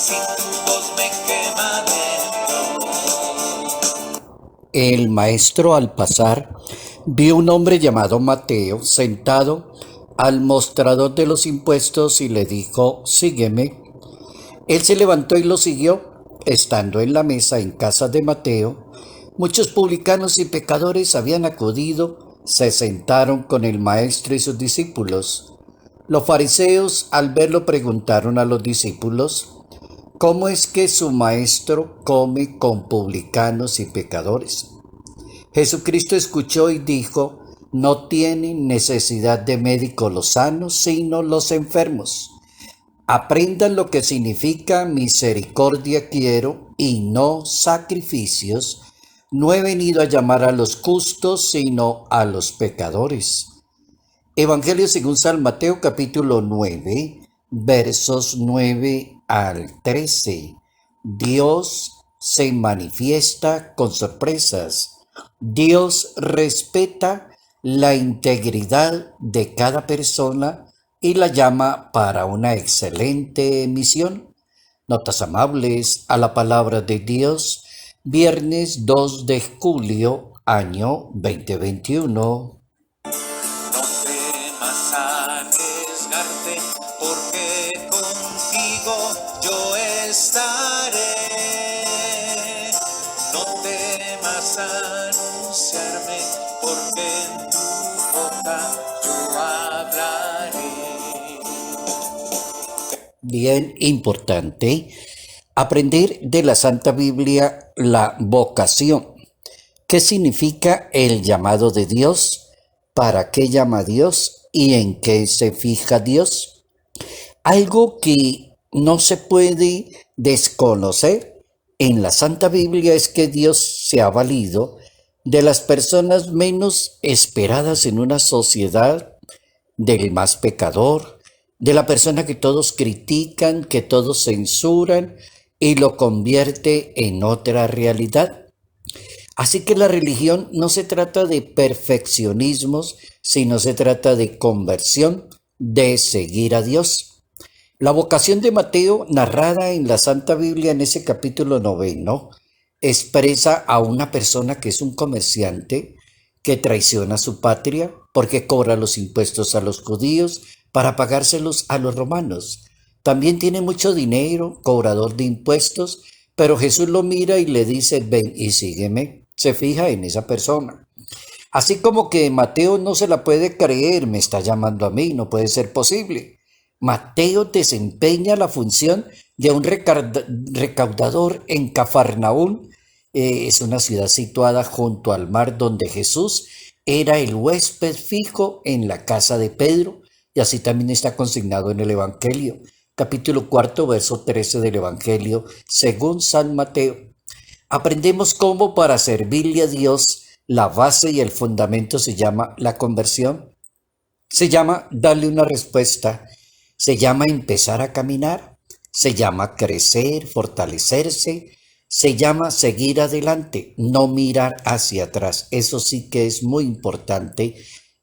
si tu voz me quema dentro. El maestro, al pasar, vio un hombre llamado Mateo sentado al mostrador de los impuestos y le dijo: sígueme. Él se levantó y lo siguió. Estando en la mesa en casa de Mateo, muchos publicanos y pecadores habían acudido, se sentaron con el maestro y sus discípulos. Los fariseos, al verlo, preguntaron a los discípulos: ¿cómo es que su maestro come con publicanos y pecadores? Jesucristo escuchó y dijo: no tienen necesidad de médico los sanos, sino los enfermos. Aprendan lo que significa misericordia quiero y no sacrificios. No he venido a llamar a los justos, sino a los pecadores. Evangelio según San Mateo capítulo 9, versos 9 al 13. Dios se manifiesta con sorpresas. Dios respeta la integridad de cada persona y la llama para una excelente misión. Notas amables a la palabra de Dios, viernes 2 de julio, año 2021. No temas arriesgarte, porque contigo yo estaré. No temas anunciarme, porque en tu boca yo hablaré. Bien importante aprender de la Santa Biblia la vocación. ¿Qué significa el llamado de Dios? ¿Para qué llama a Dios? ¿Y en qué se fija Dios? Algo que no se puede desconocer en la Santa Biblia es que Dios se ha valido de las personas menos esperadas en una sociedad, del más pecador, de la persona que todos critican, que todos censuran y lo convierte en otra realidad. Así que la religión no se trata de perfeccionismos, sino se trata de conversión, de seguir a Dios. La vocación de Mateo, narrada en la Santa Biblia en ese capítulo 9, expresa a una persona que es un comerciante que traiciona a su patria porque cobra los impuestos a los judíos para pagárselos a los romanos. También tiene mucho dinero, cobrador de impuestos, pero Jesús lo mira y le dice: ven y sígueme. Se fija en esa persona. Así como que Mateo no se la puede creer, me está llamando a mí, no puede ser posible. Mateo desempeña la función de un recaudador en Cafarnaún. Es una ciudad situada junto al mar donde Jesús era el huésped fijo en la casa de Pedro, y así también está consignado en el Evangelio, capítulo 4, verso 13 del Evangelio según San Mateo. Aprendemos cómo para servirle a Dios la base y el fundamento se llama la conversión, se llama darle una respuesta, se llama empezar a caminar, se llama crecer, fortalecerse, se llama seguir adelante, no mirar hacia atrás. Eso sí que es muy importante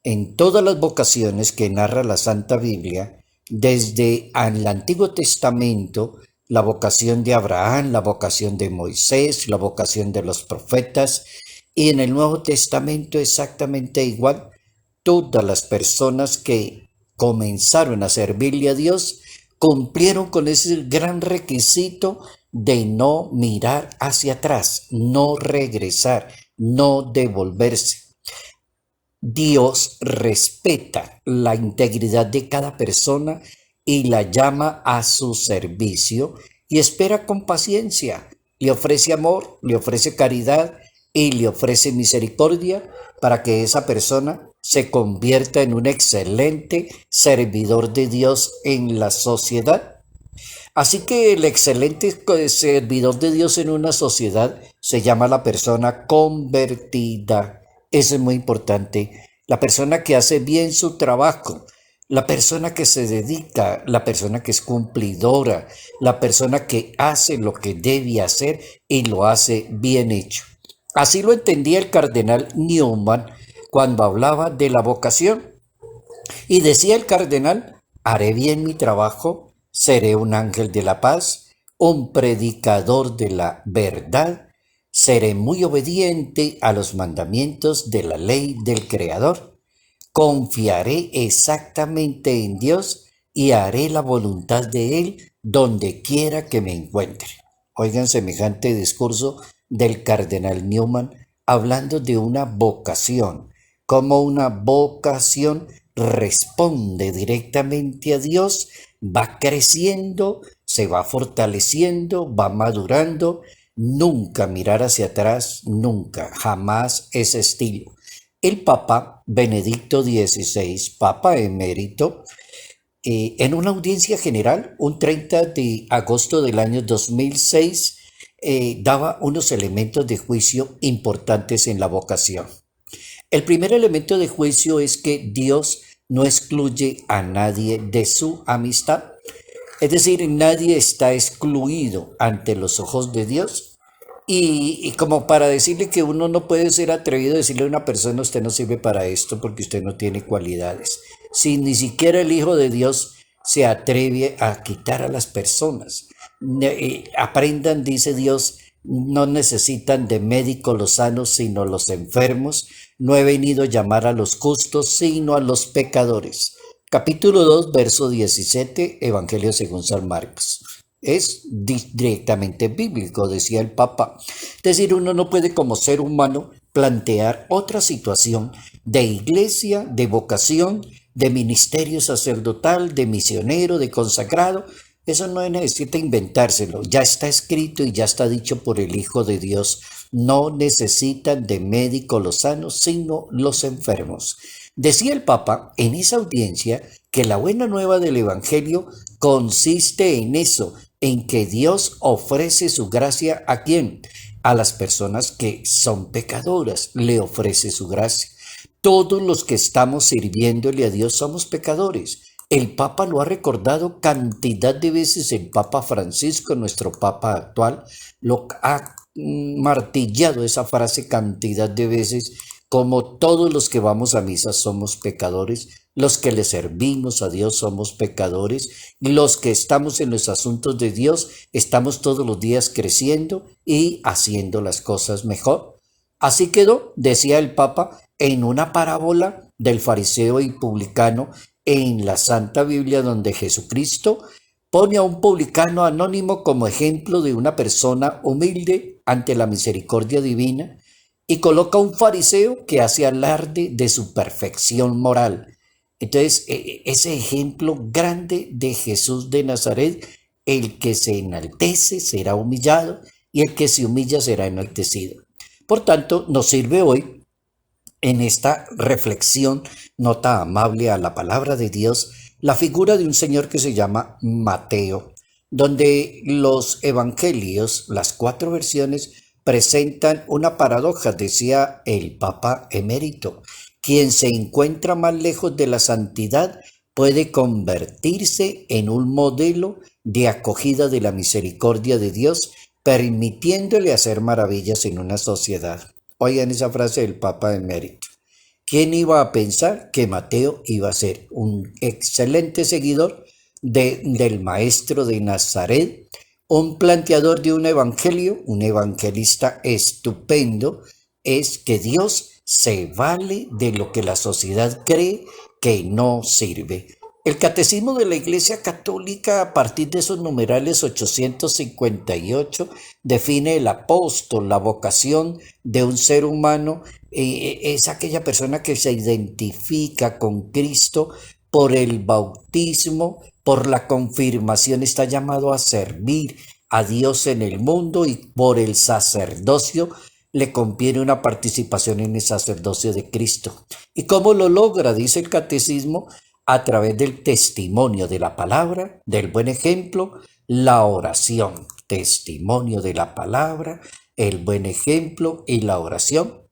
en todas las vocaciones que narra la Santa Biblia, desde el Antiguo Testamento, la vocación de Abraham, la vocación de Moisés, la vocación de los profetas, y en el Nuevo Testamento exactamente igual. Todas las personas que comenzaron a servirle a Dios cumplieron con ese gran requisito de no mirar hacia atrás, no regresar, no devolverse. Dios respeta la integridad de cada persona y la llama a su servicio y espera con paciencia. Le ofrece amor, le ofrece caridad y le ofrece misericordia para que esa persona se convierta en un excelente servidor de Dios en la sociedad. Así que el excelente servidor de Dios en una sociedad se llama la persona convertida. Eso es muy importante. La persona que hace bien su trabajo, la persona que se dedica, la persona que es cumplidora, la persona que hace lo que debe hacer y lo hace bien hecho. Así lo entendía el cardenal Newman cuando hablaba de la vocación. Y decía el cardenal: haré bien mi trabajo, seré un ángel de la paz, un predicador de la verdad, seré muy obediente a los mandamientos de la ley del Creador. Confiaré exactamente en Dios y haré la voluntad de Él donde quiera que me encuentre. Oigan semejante discurso del cardenal Newman hablando de una vocación, como una vocación responde directamente a Dios, va creciendo, se va fortaleciendo, va madurando, nunca mirar hacia atrás, nunca, jamás ese estilo. El Papa Benedicto XVI, Papa emérito, en una audiencia general, un 30 de agosto del año 2006, daba unos elementos de juicio importantes en la vocación. El primer elemento de juicio es que Dios no excluye a nadie de su amistad. Es decir, nadie está excluido ante los ojos de Dios. Y como para decirle que uno no puede ser atrevido a decirle a una persona, usted no sirve para esto porque usted no tiene cualidades. Si ni siquiera el Hijo de Dios se atreve a quitar a las personas. Aprendan, dice Dios, no necesitan de médicos los sanos, sino los enfermos. No he venido a llamar a los justos, sino a los pecadores. Capítulo 2, verso 17, Evangelio según San Marcos. Es directamente bíblico, decía el Papa. Es decir, uno no puede como ser humano plantear otra situación de iglesia, de vocación, de ministerio sacerdotal, de misionero, de consagrado. Eso no necesita inventárselo, ya está escrito y ya está dicho por el Hijo de Dios. No necesitan de médico los sanos, sino los enfermos. Decía el Papa en esa audiencia que la buena nueva del Evangelio consiste en eso, en que Dios ofrece su gracia ¿a quién? A las personas que son pecadoras, le ofrece su gracia. Todos los que estamos sirviéndole a Dios somos pecadores. El Papa lo ha recordado cantidad de veces, el Papa Francisco, nuestro Papa actual, lo ha martillado esa frase cantidad de veces, como todos los que vamos a misa somos pecadores, los que le servimos a Dios somos pecadores, y los que estamos en los asuntos de Dios estamos todos los días creciendo y haciendo las cosas mejor. Así quedó, decía el Papa, en una parábola del fariseo y publicano en la Santa Biblia, donde Jesucristo pone a un publicano anónimo como ejemplo de una persona humilde ante la misericordia divina y coloca a un fariseo que hace alarde de su perfección moral. Entonces, ese ejemplo grande de Jesús de Nazaret, el que se enaltece será humillado y el que se humilla será enaltecido. Por tanto, nos sirve hoy en esta reflexión, nota amable a la palabra de Dios, la figura de un señor que se llama Mateo, donde los evangelios, las 4 versiones, presentan una paradoja, decía el Papa emérito. Quien se encuentra más lejos de la santidad puede convertirse en un modelo de acogida de la misericordia de Dios, permitiéndole hacer maravillas en una sociedad. Oigan esa frase del Papa emérito. ¿Quién iba a pensar que Mateo iba a ser un excelente seguidor del maestro de Nazaret, un planteador de un evangelio, un evangelista estupendo? Es que Dios se vale de lo que la sociedad cree que no sirve. El Catecismo de la Iglesia Católica, a partir de esos numerales 858, define el apóstol, la vocación de un ser humano. Es aquella persona que se identifica con Cristo por el bautismo, por la confirmación, está llamado a servir a Dios en el mundo, y por el sacerdocio le conviene una participación en el sacerdocio de Cristo. ¿Y cómo lo logra? Dice el Catecismo, a través del testimonio de la palabra, del buen ejemplo, la oración. Testimonio de la palabra, el buen ejemplo y la oración.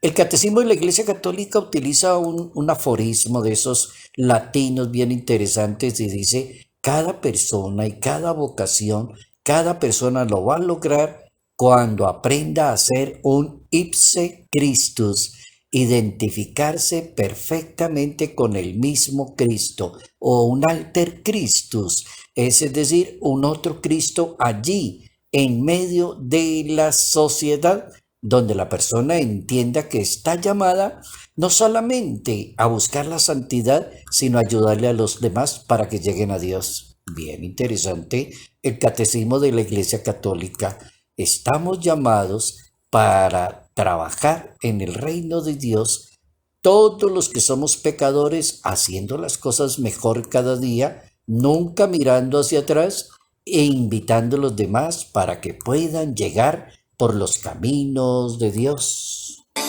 El Catecismo de la Iglesia Católica utiliza un aforismo de esos latinos bien interesantes y dice: cada persona y cada vocación, cada persona lo va a lograr cuando aprenda a ser un ipse Christus. identificarse perfectamente con el mismo Cristo o un alter Christus, es decir, un otro Cristo allí en medio de la sociedad, donde la persona entienda que está llamada no solamente a buscar la santidad, sino a ayudarle a los demás para que lleguen a Dios. Bien interesante el catecismo de la Iglesia Católica. Estamos llamados para trabajar en el reino de Dios, todos los que somos pecadores, haciendo las cosas mejor cada día, nunca mirando hacia atrás e invitando a los demás para que puedan llegar por los caminos de Dios. Hoy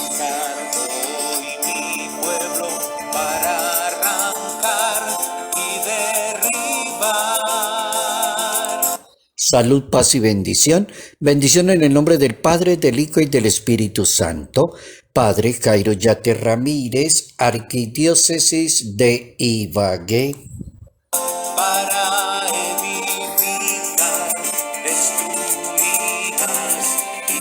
mi pueblo para arrancar y derribar. Salud, paz y bendición. Bendición en el nombre del Padre, del Hijo y del Espíritu Santo. Padre Jairo Yate Ramírez, Arquidiócesis de Ibagué. Para edificar, destruirás y